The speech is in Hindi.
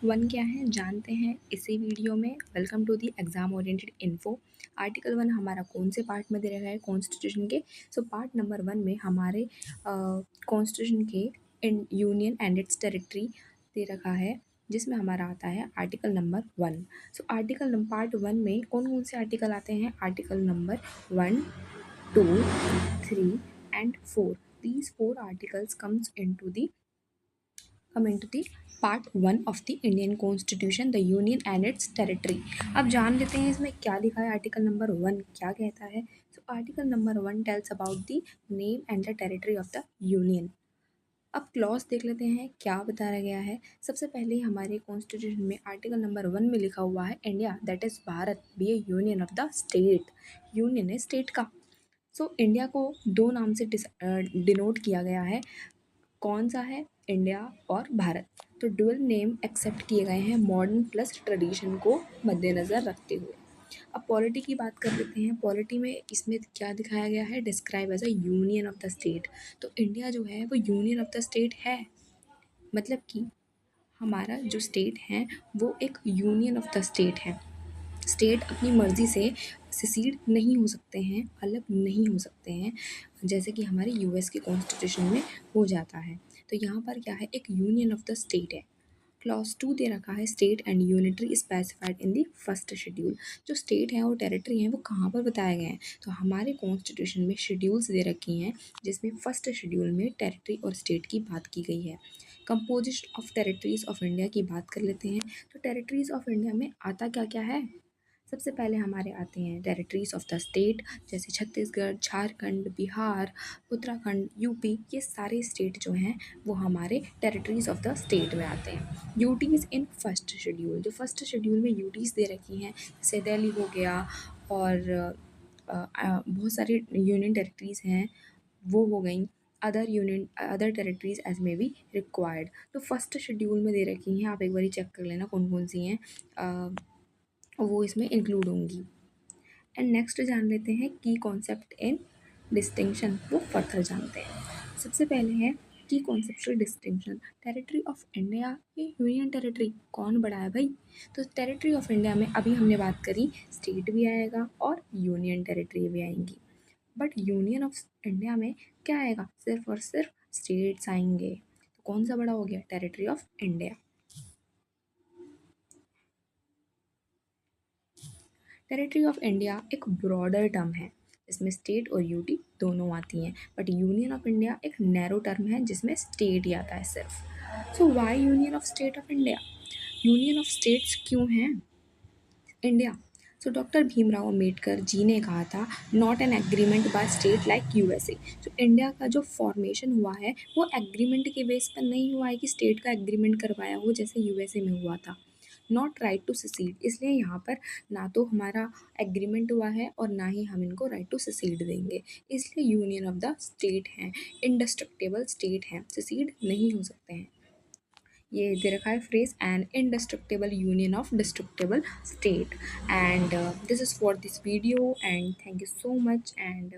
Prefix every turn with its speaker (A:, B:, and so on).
A: वन क्या है जानते हैं इसी वीडियो में। Welcome to the exam oriented info. Article one हमारा कौन से पार्ट में दे रखा है कॉन्स्टिट्यूशन के। पार्ट नंबर वन में हमारे कॉन्स्टिट्यूशन के यूनियन एंड इट्स टेरिटरी दे रखा है, जिसमें हमारा आता है article number one. Article part one में कौन कौन से आर्टिकल आते हैं? Article number 1, 2, 3 and 4. These four articles come into the part one of the Indian constitution, the union and it's territory. अब जान लेते हैं इसमें क्या लिखा है। आर्टिकल नंबर वन क्या कहता है? Article number one tells about the name and the territory of the union. अब क्लॉज देख लेते हैं क्या बताया गया है। सबसे पहले हमारे कॉन्स्टिट्यूशन में आर्टिकल नंबर वन में लिखा हुआ है India that is Bharat be a union of the state. Union है स्टेट का। इंडिया को दो नाम से डिनोट किया गया है। कौन सा है? इंडिया और भारत। डुअल नेम एक्सेप्ट किए गए हैं मॉडर्न प्लस ट्रेडिशन को मद्देनज़र रखते हुए। अब पॉलिटी की बात कर लेते हैं। पॉलिटी में इसमें क्या दिखाया गया है? Describe as a union of the state. India जो है वो यूनियन ऑफ द स्टेट है, मतलब कि हमारा जो स्टेट है वो एक यूनियन ऑफ द स्टेट है। स्टेट अपनी मर्ज़ी से सिसीड नहीं हो सकते हैं, अलग नहीं हो सकते हैं, जैसे कि हमारे यूएस के कॉन्स्टिट्यूशन में हो जाता है। यहाँ पर क्या है? एक यूनियन ऑफ द स्टेट है। क्लॉज टू दे रखा है state and unitary specified in the first schedule. जो स्टेट है और टेरिटरी हैं वो कहाँ पर बताए गए हैं? हमारे कॉन्स्टिट्यूशन में शेड्यूल्स दे रखी हैं, जिसमें फर्स्ट शेड्यूल में टेरिटरी और स्टेट की बात की गई है। Composition of territories of India की बात कर लेते हैं। टेरिटरीज ऑफ इंडिया में आता क्या क्या है? सबसे पहले हमारे आते हैं टेरिटरीज ऑफ द स्टेट, जैसे छत्तीसगढ़, झारखंड, बिहार, उत्तराखंड, यूपी। ये सारे स्टेट जो हैं वो हमारे टेरिटरीज ऑफ द स्टेट में आते हैं। यूटीज़ इन फर्स्ट शेड्यूल, जो फर्स्ट शेड्यूल में यूटीज़ दे रखी हैं, जैसे दिल्ली हो गया और बहुत सारी यूनियन टेरिटरीज़ हैं वो हो गई। Other territories as may be required. First schedule में दे रखी हैं, आप एक बार चेक कर लेना कौन कौन सी हैं, वो इसमें इंक्लूड होंगी। एंड नेक्स्ट जान लेते हैं की कॉन्सेप्ट इन डिस्टिंक्शन, वो फर्दर जानते हैं। सबसे पहले है की conceptual distinction. Territory of India ये यूनियन टेरिटरी कौन बड़ा है भाई? टेरिटरी ऑफ इंडिया में अभी हमने बात करी स्टेट भी आएगा और यूनियन टेरिटरी भी आएंगी, बट यूनियन ऑफ इंडिया में क्या आएगा? सिर्फ और सिर्फ स्टेट्स आएंगे। कौन सा बड़ा हो गया? Territory of India. Territory of India एक ब्रॉडर टर्म है, इसमें स्टेट और यूटी दोनों आती हैं, बट यूनियन ऑफ इंडिया एक नैरो टर्म है जिसमें स्टेट ही आता है सिर्फ। Why union of state of India? Union of states क्यों हैं इंडिया? डॉक्टर भीमराव अम्बेडकर जी ने कहा था not an agreement by state like USA. India का जो फॉर्मेशन हुआ है वो एग्रीमेंट के बेस पर नहीं हुआ है कि स्टेट का एग्रीमेंट करवाया हो जैसे यूएसए में हुआ था। नॉट राइट टू सिसीड, इसलिए यहाँ पर ना तो हमारा एग्रीमेंट हुआ है और ना ही हम इनको राइट टू सिसीड देंगे, इसलिए यूनियन ऑफ द स्टेट हैं, इंडिस्ट्रक्टेबल स्टेट हैं, सिसीड नहीं हो सकते हैं। ये दे रखा है phrase an indestructible union of destructible state. And this is for this video and thank you so much and